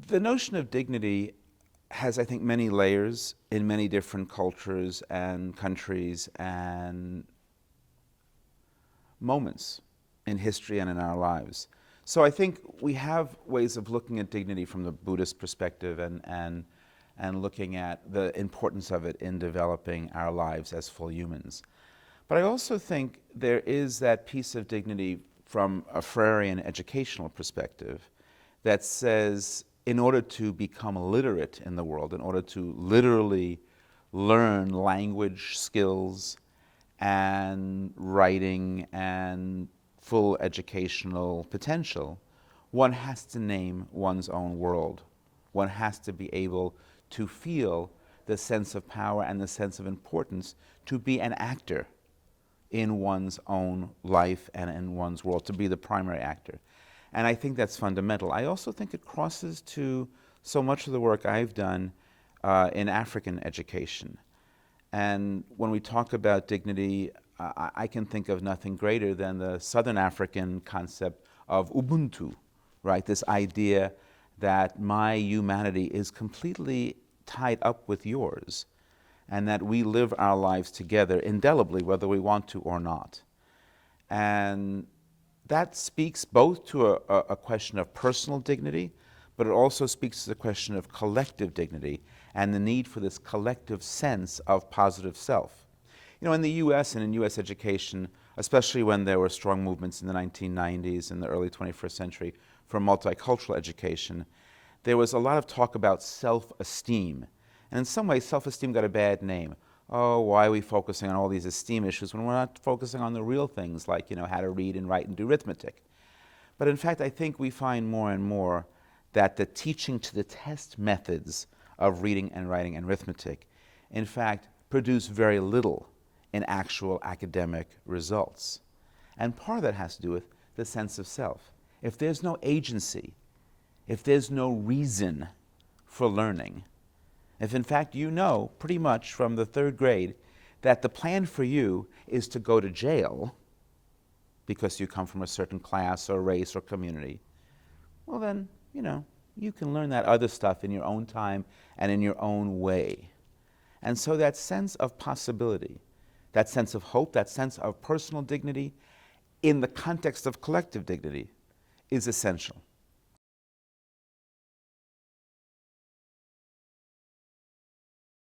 The notion of dignity has, I think, many layers in many different cultures and countries and moments in history and in our lives. So I think we have ways of looking at dignity from the Buddhist perspective and looking at the importance of it in developing our lives as full humans. But I also think there is that piece of dignity from a Freirean educational perspective that says, in order to become literate in the world, in order to literally learn language skills and writing and full educational potential, one has to name one's own world. One has to be able to feel the sense of power and the sense of importance to be an actor in one's own life and in one's world, to be the primary actor. And I think that's fundamental. I also think it crosses to so much of the work I've done in African education. And when we talk about dignity, I can think of nothing greater than the Southern African concept of Ubuntu, right? This idea that my humanity is completely tied up with yours, and that we live our lives together indelibly, whether we want to or not. And that speaks both to a question of personal dignity, but it also speaks to the question of collective dignity and the need for this collective sense of positive self. You know, in the US and in US education, especially when there were strong movements in the 1990s and the early 21st century for multicultural education, there was a lot of talk about self-esteem. And in some ways, self-esteem got a bad name. Oh, why are we focusing on all these esteem issues when we're not focusing on the real things like, you know, how to read and write and do arithmetic? But in fact, I think we find more and more that the teaching to the test methods of reading and writing and arithmetic, in fact, produce very little in actual academic results. And part of that has to do with the sense of self. If there's no agency, if there's no reason for learning, if in fact you know pretty much from the third grade that the plan for you is to go to jail because you come from a certain class or race or community, well then, you know, you can learn that other stuff in your own time and in your own way. And so that sense of possibility, that sense of hope, that sense of personal dignity in the context of collective dignity is essential.